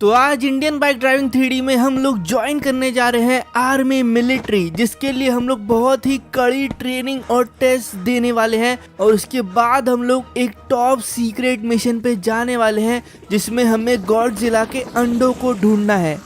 तो आज Indian bike driving 3D में हम लोग ज्वाइन करने जा रहे हैं आर्मी मिलिट्री, जिसके लिए हम लोग बहुत ही कड़ी ट्रेनिंग और टेस्ट देने वाले हैं। और उसके बाद हम लोग एक टॉप सीक्रेट मिशन पे जाने वाले हैं, जिसमें हमें गॉडजिला के अंडों को ढूंढना है।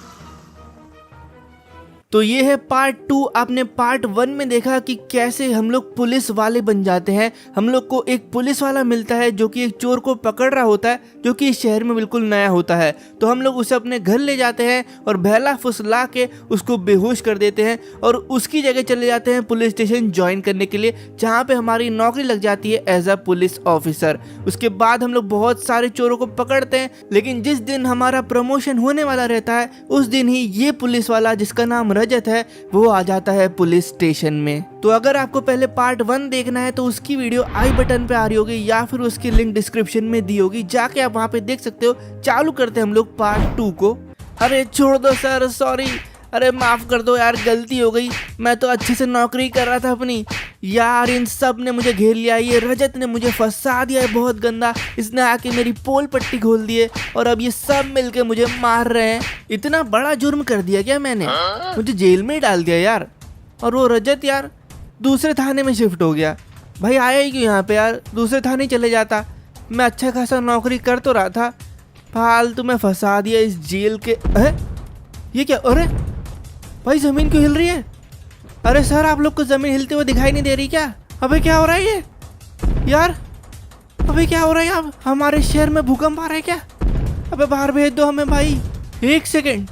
तो ये है पार्ट 2। आपने पार्ट 1 में देखा कि कैसे हम लोग पुलिस वाले बन जाते हैं। हम लोग को एक पुलिस वाला मिलता है जो कि एक चोर को पकड़ रहा होता है, जो कि इस शहर में बिल्कुल नया होता है। तो हम लोग उसे अपने घर ले जाते हैं और बहला फुसला के उसको बेहोश कर देते हैं और उसकी जगह चले जाते हैं पुलिस स्टेशन ज्वाइन करने के लिए, जहाँ पे हमारी नौकरी लग जाती है एज अ पुलिस ऑफिसर। उसके बाद हम लोग बहुत सारे चोरों को पकड़ते हैं, लेकिन जिस दिन हमारा प्रमोशन होने वाला रहता है उस दिन ही ये पुलिस वाला, जिसका नाम रजत है, वो आ जाता है पुलिस स्टेशन में। तो अगर आपको पहले पार्ट 1 देखना है तो उसकी वीडियो आई बटन पे आ रही होगी या फिर उसकी लिंक डिस्क्रिप्शन में दी होगी, जाके आप वहाँ पे देख सकते हो। चालू करते हैं हम लोग पार्ट 2 को। अरे छोड़ दो सर, सॉरी, अरे माफ कर दो यार, गलती हो गई। मैं तो अच्छे से नौकरी कर रहा था अपनी। यार इन सब ने मुझे घेर लिया, ये रजत ने मुझे फंसा दिया है बहुत गंदा। इसने आके मेरी पोल पट्टी खोल दी है और अब ये सब मिलके मुझे मार रहे हैं। इतना बड़ा जुर्म कर दिया क्या मैंने? मुझे जेल में ही डाल दिया यार। और वो रजत यार दूसरे थाने में शिफ्ट हो गया। भाई आया ही क्यों यहाँ पे यार? दूसरे थाने चले जाता। मैं अच्छा खासा नौकरी कर तो रहा था, फालतू में फंसा दिया इस जेल के। ये क्या? अरे भाई जमीन क्यों हिल रही है? अरे सर आप लोग को जमीन हिलते हुए दिखाई नहीं दे रही क्या? अबे क्या हो रहा है ये यार? अबे क्या हो रहा है यार? हमारे शहर में भूकंप आ रहा है क्या? अबे बाहर भेज दो हमें भाई। एक सेकंड,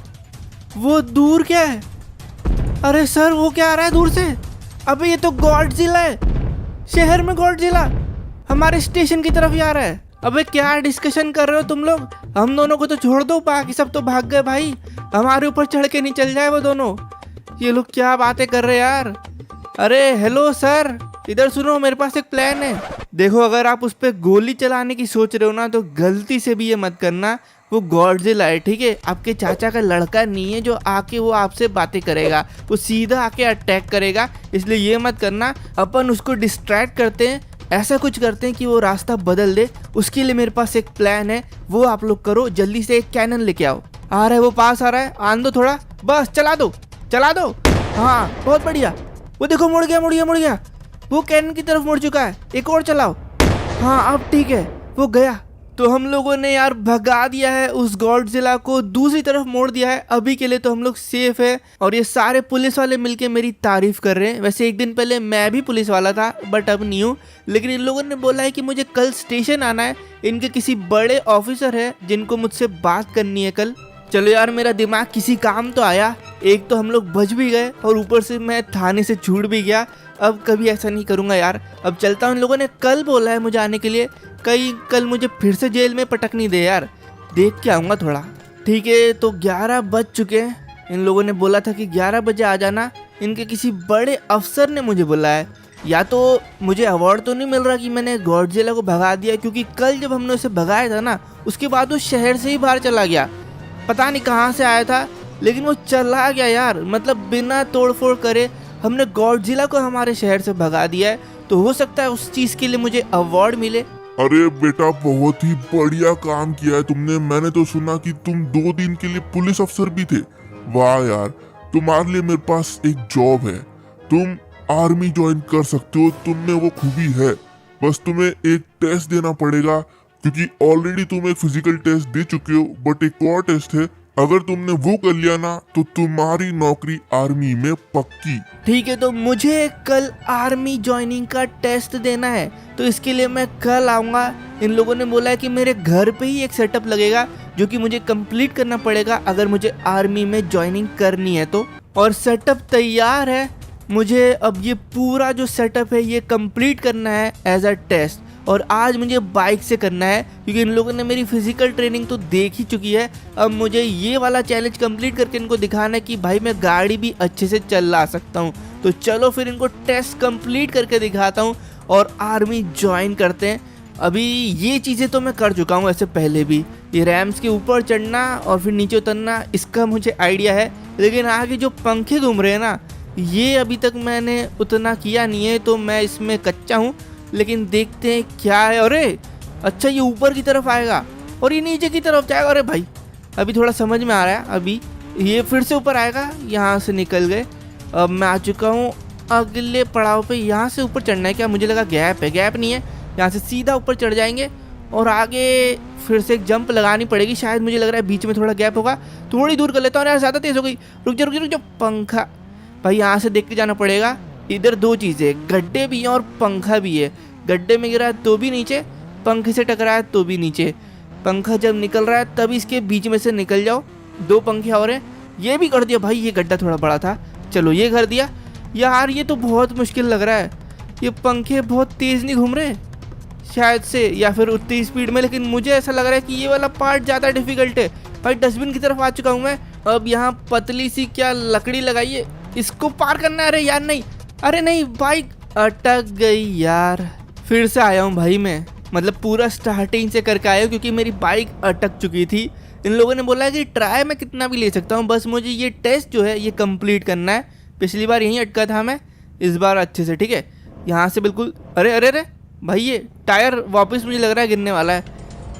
वो दूर क्या है? अरे सर वो क्या आ रहा है दूर से? अबे ये तो गॉडजिला है। शहर में गॉडजिला हमारे स्टेशन की तरफ ही आ रहा है। अबे क्या डिस्कशन कर रहे हो तुम लोग? हम दोनों को तो छोड़ दो, बाकी सब तो भाग गए भाई। हमारे ऊपर चढ़ के नहीं चल जाए वो दोनों। ये लोग क्या बातें कर रहे हैं यार? अरे हेलो सर, इधर सुनो, मेरे पास एक प्लान है। देखो अगर आप उस पर गोली चलाने की सोच रहे हो ना, तो गलती से भी ये मत करना। वो गॉडजिला है, ठीक है? आपके चाचा का लड़का नहीं है जो आके वो आपसे बातें करेगा। वो सीधा आके अटैक करेगा, इसलिए ये मत करना। अपन उसको डिस्ट्रैक्ट करते हैं, ऐसा कुछ करते हैं कि वो रास्ता बदल दे। उसके लिए मेरे पास एक प्लान है, वो आप लोग करो। जल्दी से एक कैनन लेके आओ। आ रहा है, वो पास आ रहा है, आन दो थोड़ा, बस चला दो चला दो। हाँ बहुत बढ़िया। वो देखो मुड़ गया मुड़ गया मुड़ गया। वो कैनन की तरफ मुड़ चुका है, एक और चलाओ। हाँ अब ठीक है, वो गया। तो हम लोगों ने यार भगा दिया है उस गॉडजिला को, दूसरी तरफ मोड़ दिया है। अभी के लिए तो हम लोग सेफ है और ये सारे पुलिस वाले मिलके मेरी तारीफ कर रहे हैं। वैसे एक दिन पहले मैं भी पुलिस वाला था, बट अब नहीं हूँ। लेकिन इन लोगों ने बोला है कि मुझे कल स्टेशन आना है। इनके किसी बड़े ऑफिसर है जिनको मुझसे बात करनी है कल। चलो यार मेरा दिमाग किसी काम तो आया। एक तो हम लोग बच भी गए और ऊपर से मैं थाने से छूट भी गया। अब कभी ऐसा नहीं करूँगा यार। अब चलता हूँ, इन लोगों ने कल बोला है मुझे आने के लिए। कहीं कल मुझे फिर से जेल में पटक नहीं दे यार। देख के आऊँगा थोड़ा। ठीक है, तो 11 बज चुके हैं। इन लोगों ने बोला था कि 11 बजे आ जाना। इनके किसी बड़े अफसर ने मुझे बोला है। या तो मुझे अवार्ड तो नहीं मिल रहा कि मैंने गॉडजिला को भगा दिया, क्योंकि कल जब हमने उसे भगाया था ना, उसके बाद वो शहर से ही बाहर चला गया। पता नहीं कहाँ से आया था, लेकिन वो चला गया यार। मतलब बिना तोड़फोड़ करे हमने गॉडजिला को हमारे शहर से भगा दिया है। तो हो सकता है उस चीज के लिए मुझे अवार्ड मिले। अरे बेटा बहुत ही बढ़िया काम किया है तुमने। मैंने तो सुना कि तुम 2 दिन के लिए पुलिस अफसर भी थे। वाह यार, तुम्हारे लिए मेरे पास एक जॉब है। तुम आर्मी ज्वाइन कर सकते हो, तुम में वो खूबी है। बस तुम्हें एक टेस्ट देना पड़ेगा, क्योंकि ऑलरेडी तुम एक फिजिकल टेस्ट दे चुके हो, बट एक और टेस्ट है। अगर तुमने वो कर लिया ना, तो तुम्हारी नौकरी आर्मी में पक्की। ठीक है, तो मुझे कल आर्मी ज्वाइनिंग का टेस्ट देना है, तो इसके लिए मैं कल आऊँगा। इन लोगों ने बोला है कि मेरे घर पे ही एक सेटअप लगेगा, जो कि मुझे कंप्लीट करना पड़ेगा अगर मुझे आर्मी में ज्वाइनिंग करनी है तो। और सेटअप तैयार है। मुझे अब ये पूरा जो सेटअप है ये कंप्लीट करना है एज अ टेस्ट। और आज मुझे बाइक से करना है, क्योंकि इन लोगों ने मेरी फिजिकल ट्रेनिंग तो देख ही चुकी है। अब मुझे ये वाला चैलेंज कंप्लीट करके इनको दिखाना है कि भाई मैं गाड़ी भी अच्छे से चला सकता हूँ। तो चलो फिर इनको टेस्ट कंप्लीट करके दिखाता हूँ और आर्मी ज्वाइन करते हैं। अभी ये चीज़ें तो मैं कर चुका हूँ ऐसे पहले भी। ये रैम्स के ऊपर चढ़ना और फिर नीचे उतरना, इसका मुझे आइडिया है। लेकिन आगे जो पंखे घूम रहे हैं ना, ये अभी तक मैंने उतना किया नहीं है, तो मैं इसमें कच्चा हूँ। लेकिन देखते हैं क्या है। अरे अच्छा, ये ऊपर की तरफ आएगा और ये नीचे की तरफ जाएगा। अरे भाई अभी थोड़ा समझ में आ रहा है। अभी ये फिर से ऊपर आएगा, यहाँ से निकल गए। अब मैं आ चुका हूँ अगले पड़ाव पे। यहाँ से ऊपर चढ़ना है क्या? मुझे लगा गैप है, गैप नहीं है। यहाँ से सीधा ऊपर चढ़ जाएंगे और आगे फिर से एक जंप लगानी पड़ेगी शायद। मुझे लग रहा है बीच में थोड़ा गैप होगा, थोड़ी दूर कर लेता हूँ। यार ज़्यादा तेज़ हो गई, रुक जा रुक जा रुक जा। पंखा भाई यहाँ से देख के जाना पड़ेगा। इधर दो चीज़ें, गड्ढे भी हैं और पंखा भी है। गड्ढे में गिरा है तो भी नीचे, पंखे से टकराया है तो भी नीचे। पंखा जब निकल रहा है तब इसके बीच में से निकल जाओ। दो पंखे और हैं, ये भी कर दिया भाई। ये गड्ढा थोड़ा बड़ा था, चलो ये कर दिया। यार ये तो बहुत मुश्किल लग रहा है, ये पंखे बहुत तेज़ नहीं घूम रहे शायद से, या फिर उतनी स्पीड में। लेकिन मुझे ऐसा लग रहा है कि ये वाला पार्ट ज़्यादा डिफिकल्ट है। भाई डस्टबिन की तरफ आ चुका हूँ मैं। अब यहाँ पतली सी क्या लकड़ी लगाइए, इसको पार करना है। अरे यार नहीं, अरे नहीं, बाइक अटक गई यार। फिर से आया हूँ भाई मैं, मतलब पूरा स्टार्टिंग से करके आया हूँ क्योंकि मेरी बाइक अटक चुकी थी। इन लोगों ने बोला कि ट्राई मैं कितना भी ले सकता हूँ, बस मुझे ये टेस्ट जो है ये कंप्लीट करना है। पिछली बार यहीं अटका था मैं, इस बार अच्छे से। ठीक है, यहाँ से बिल्कुल। अरे अरे अरे भाई, ये टायर वापस मुझे लग रहा है गिरने वाला है।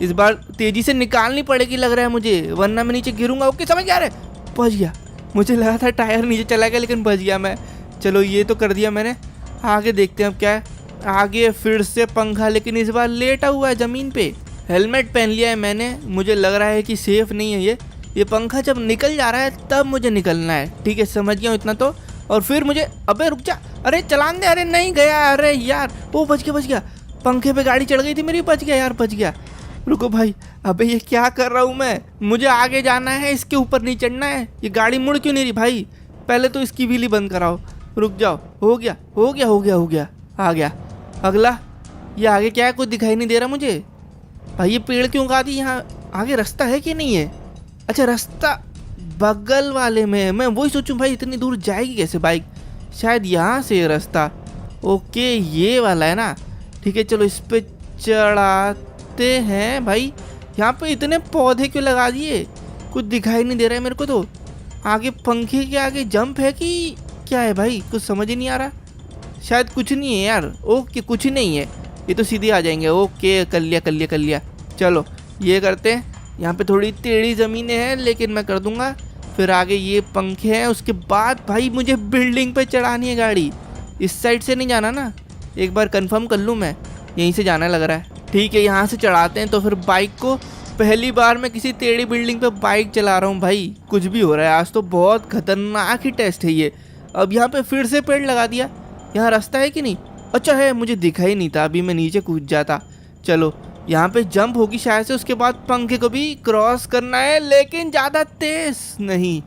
इस बार तेज़ी से निकालनी पड़ेगी लग रहा है मुझे, वरना मैं नीचे गिरूंगा। ओके समझ गया। अरे बच गया, मुझे लगा था टायर नीचे चला गया लेकिन बच गया मैं। चलो ये तो कर दिया मैंने, आगे देखते हैं अब क्या है। आगे फिर से पंखा, लेकिन इस बार लेटा हुआ है ज़मीन पे। हेलमेट पहन लिया है मैंने, मुझे लग रहा है कि सेफ़ नहीं है ये पंखा जब निकल जा रहा है तब मुझे निकलना है। ठीक है समझ गया हूँ इतना तो। और फिर मुझे, अबे रुक जा, अरे चलान दे। अरे नहीं गया, अरे यार वो बच गया। पंखे पे गाड़ी चढ़ गई थी मेरी, बच गया यार, बच गया। रुको भाई, अबे ये क्या कर रहा हूँ मैं? मुझे आगे जाना है, इसके ऊपर नहीं चढ़ना है। ये गाड़ी मुड़ क्यों नहीं रही भाई? पहले तो इसकी व्हीली बंद कराओ। रुक जाओ, हो गया। आ गया अगला। ये आगे क्या है? कुछ दिखाई नहीं दे रहा मुझे। भाई ये पेड़ क्यों काट दी? यहाँ आगे रास्ता है कि नहीं है? अच्छा रास्ता बगल वाले में है। मैं वही सोचूं भाई इतनी दूर जाएगी कैसे बाइक? शायद यहाँ से रास्ता। ओके ये वाला है ना, ठीक है चलो इस पे चढ़ाते हैं। भाई यहाँ पे इतने पौधे क्यों लगा दिए? कुछ दिखाई नहीं दे रहा है मेरे को तो। आगे पंखे के आगे जंप है कि क्या है भाई? कुछ समझ ही नहीं आ रहा। शायद कुछ नहीं है यार। ओके कुछ नहीं है, ये तो सीधे आ जाएंगे। ओके कर लिया। चलो ये करते हैं। यहाँ पे थोड़ी टेढ़ी ज़मीनें हैं लेकिन मैं कर दूंगा। फिर आगे ये पंखे हैं, उसके बाद भाई मुझे बिल्डिंग पे चढ़ानी है गाड़ी। इस साइड से नहीं जाना ना, एक बार कंफर्म कर लूँ मैं, यहीं से जाना लग रहा है। ठीक है यहाँ से चढ़ाते हैं। तो फिर बाइक को, पहली बार मैं किसी टेढ़ी बिल्डिंग पे बाइक चला रहा हूँ भाई। कुछ भी हो रहा है आज तो, बहुत खतरनाक ही टेस्ट है ये। अब यहाँ पे फिर से पेड़ लगा दिया। यहाँ रास्ता है कि नहीं? अच्छा है, मुझे दिखा ही नहीं था, अभी मैं नीचे कूद जाता। चलो यहाँ पे जंप होगी शायद से, उसके बाद पंखे को भी क्रॉस करना है लेकिन ज़्यादा तेज नहीं।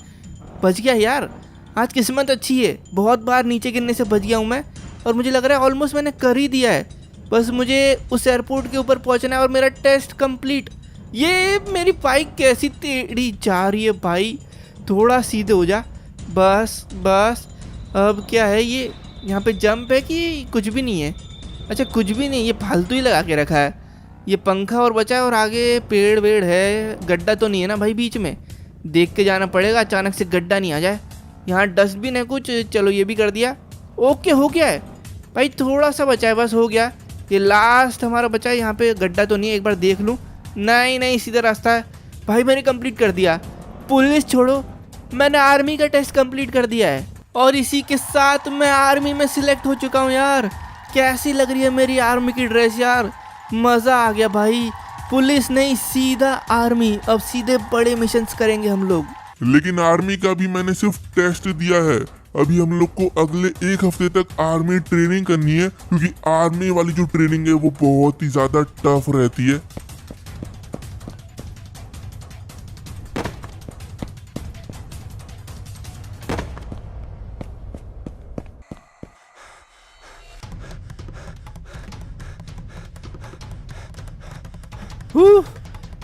बच गया यार, आज किस्मत अच्छी है। बहुत बार नीचे गिरने से बच गया हूँ मैं, और मुझे लग रहा है ऑलमोस्ट मैंने कर ही दिया है। बस मुझे उस एयरपोर्ट के ऊपर पहुँचना है और मेरा टेस्ट कंप्लीट। ये मेरी बाइक कैसी टेढ़ी जा रही है भाई, थोड़ा सीधे हो जा बस। अब क्या है ये? यहाँ पे जंप है कि कुछ भी नहीं है? अच्छा कुछ भी नहीं, ये फालतू ही लगा के रखा है। ये पंखा और बचा है और आगे पेड़ वेड़ है। गड्ढा तो नहीं है ना भाई बीच में? देख के जाना पड़ेगा, अचानक से गड्ढा नहीं आ जाए। यहाँ डस्टबिन है कुछ, चलो ये भी कर दिया। ओके हो गया है भाई, थोड़ा सा बचा है बस, हो गया। ये लास्ट हमारा बचा है। यहाँ पे गड्ढा तो नहीं है, एक बार देख लूँ। नहीं सीधा रास्ता है भाई। मैंने कंप्लीट कर दिया। पुलिस छोड़ो, मैंने आर्मी का टेस्ट कंप्लीट कर दिया है और इसी के साथ मैं आर्मी में सिलेक्ट हो चुका हूँ। यार कैसी लग रही है मेरी आर्मी की ड्रेस यार, मज़ा आ गया भाई। पुलिस नहीं, सीधा आर्मी। अब सीधे बड़े मिशंस करेंगे हम लोग। लेकिन आर्मी का भी मैंने सिर्फ टेस्ट दिया है। अभी हम लोग को अगले 1 हफ्ते तक आर्मी ट्रेनिंग करनी है, क्योंकि आर्मी वाली जो ट्रेनिंग है वो बहुत ही ज्यादा टफ रहती है।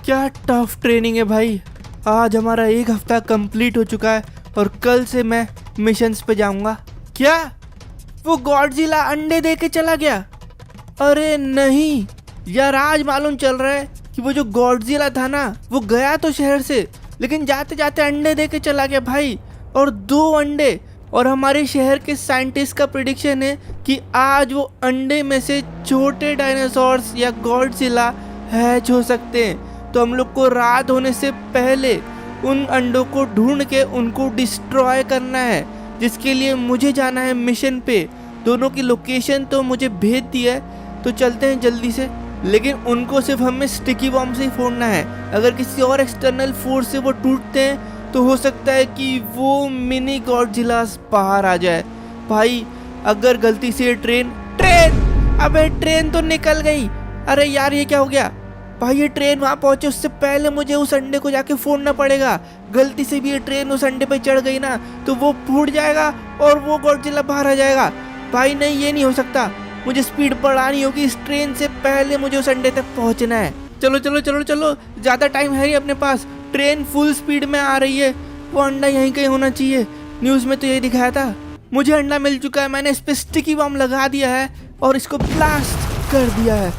क्या टफ ट्रेनिंग है भाई। आज हमारा 1 हफ्ता कंप्लीट हो चुका है और कल से मैं मिशंस पे जाऊंगा। क्या वो गॉडजिला अंडे दे के चला गया? अरे नहीं यार, आज मालूम चल रहा है कि वो जो गॉडजिला था ना, वो गया तो शहर से, लेकिन जाते जाते अंडे दे के चला गया भाई। और 2 अंडे। और हमारे शहर के साइंटिस्ट का प्रेडिक्शन है कि आज वो अंडे में से छोटे डायनासोर्स या गॉडजिला हैच हो सकते हैं। तो हम लोग को रात होने से पहले उन अंडों को ढूंढ के उनको डिस्ट्रॉय करना है, जिसके लिए मुझे जाना है मिशन पे। दोनों की लोकेशन तो मुझे भेज दी है, तो चलते हैं जल्दी से। लेकिन उनको सिर्फ हमें स्टिकी बॉम्ब से ही फोड़ना है। अगर किसी और एक्सटर्नल फोर्स से वो टूटते हैं तो हो सकता है कि वो मिनी गॉडजिला बाहर आ जाए। भाई अगर गलती से ट्रेन अबे ट्रेन तो निकल गई। अरे यार ये क्या हो गया भाई, ये ट्रेन वहां पहुंचे उससे पहले मुझे उस अंडे को जाके फोड़ना पड़ेगा। गलती से भी ये ट्रेन उस अंडे पे चढ़ गई ना तो वो फूट जाएगा और वो गॉडजिला बाहर आ जाएगा। भाई नहीं, ये नहीं हो सकता, मुझे स्पीड बढ़ानी होगी। इस ट्रेन से पहले मुझे उस अंडे तक पहुंचना है। चलो चलो चलो चलो, ज्यादा टाइम है नहीं अपने पास। ट्रेन फुल स्पीड में आ रही है, वो अंडा यहीं कहीं होना चाहिए। न्यूज में तो यही दिखाया था। मुझे अंडा मिल चुका है, मैंने इस पे स्टिकी बम लगा दिया है और इसको ब्लास्ट कर दिया है।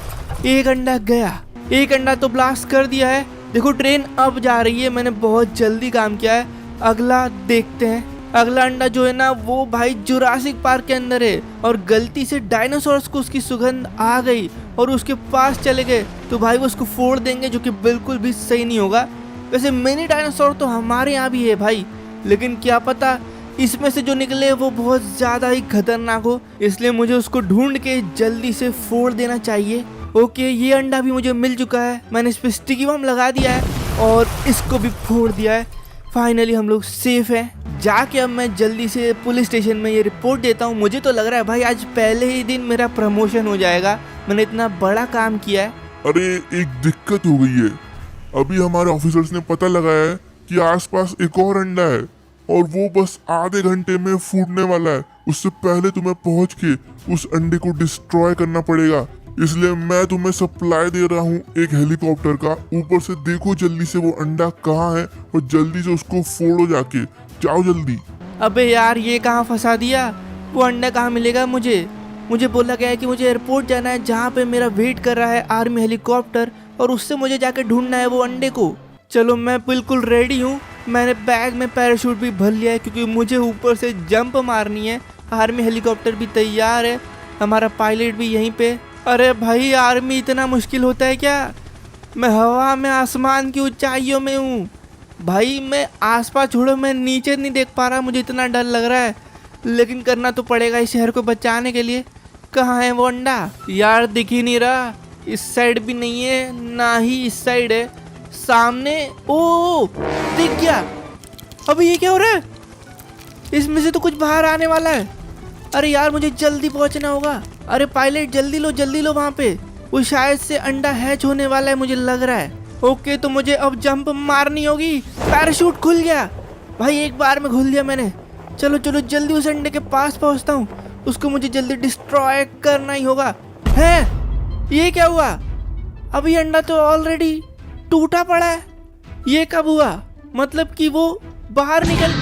एक अंडा गया, एक अंडा तो ब्लास्ट कर दिया है। देखो ट्रेन अब जा रही है, मैंने बहुत जल्दी काम किया है। अगला देखते हैं। अगला अंडा जो है ना वो भाई जुरासिक पार्क के अंदर है, और गलती से डायनासोर्स को उसकी सुगंध आ गई और उसके पास चले गए तो भाई वो उसको फोड़ देंगे, जो कि बिल्कुल भी सही नहीं होगा। वैसे मिनी डायनासोर तो हमारे यहाँ भी है भाई, लेकिन क्या पता इसमें से जो निकले वो बहुत ज्यादा ही खतरनाक हो, इसलिए मुझे उसको ढूंढ के जल्दी से फोड़ देना चाहिए। ओके, ये अंडा भी मुझे मिल चुका है, मैंने इस पे स्टिकी बम लगा दिया है और इसको भी फोड़ दिया है। फाइनली हम लोग सेफ हैं। जाके अब मैं जल्दी से पुलिस स्टेशन में ये रिपोर्ट देता हूँ। मुझे तो लग रहा है भाई आज पहले ही दिन मेरा प्रमोशन हो जाएगा, मैंने इतना बड़ा काम किया है। अरे एक दिक्कत हो गई है। अभी हमारे ऑफिसर्स ने पता लगाया है कि आसपास एक और अंडा है और वो बस आधे घंटे में फूटने वाला है। उससे पहले तुम्हें पहुंच के उस अंडे को डिस्ट्रॉय करना पड़ेगा। इसलिए मैं तुम्हें सप्लाई दे रहा हूँ एक हेलीकॉप्टर का। ऊपर से देखो जल्दी से वो अंडा कहाँ है और जल्दी से उसको फोड़ो जाके। जाओ जल्दी। अबे यार ये कहाँ फंसा दिया, वो अंडा कहाँ मिलेगा मुझे? मुझे बोला गया है कि मुझे एयरपोर्ट जाना है जहाँ पे मेरा वेट कर रहा है आर्मी हेलीकॉप्टर, और उससे मुझे जाके ढूंढना है वो अंडे को। चलो मैं बिल्कुल रेडी हूँ, मैंने बैग में पैराशूट भी भर लिया है क्योंकि मुझे ऊपर से जंप मारनी है। आर्मी हेलीकॉप्टर भी तैयार है, हमारा पायलट भी यहीं पे। अरे भाई आर्मी इतना मुश्किल होता है क्या? मैं हवा में आसमान की ऊंचाइयों में हूँ भाई, मैं आसपास छोड़ो मैं नीचे नहीं देख पा रहा, मुझे इतना डर लग रहा है, लेकिन करना तो पड़ेगा इस शहर को बचाने के लिए। कहाँ है वो अंडा? यार दिख ही नहीं रहा, इस साइड भी नहीं है ना ही इस साइड है, सामने ओ दिख गया। अभी ये क्या हो रहा है? इसमें से तो कुछ बाहर आने वाला है। अरे यार मुझे जल्दी पहुंचना होगा। अरे पायलट जल्दी लो वहाँ पे, वो शायद से अंडा हैच होने वाला है मुझे लग रहा है। ओके तो मुझे अब जंप मारनी होगी। पैराशूट खुल गया भाई, एक बार में खोल दिया मैंने। चलो चलो जल्दी उस अंडे के पास पहुंचता हूँ, उसको मुझे जल्दी डिस्ट्रॉय करना ही होगा। है ये क्या हुआ? अभी अंडा तो ऑलरेडी टूटा पड़ा है। ये कब हुआ? मतलब कि वो बाहर निकल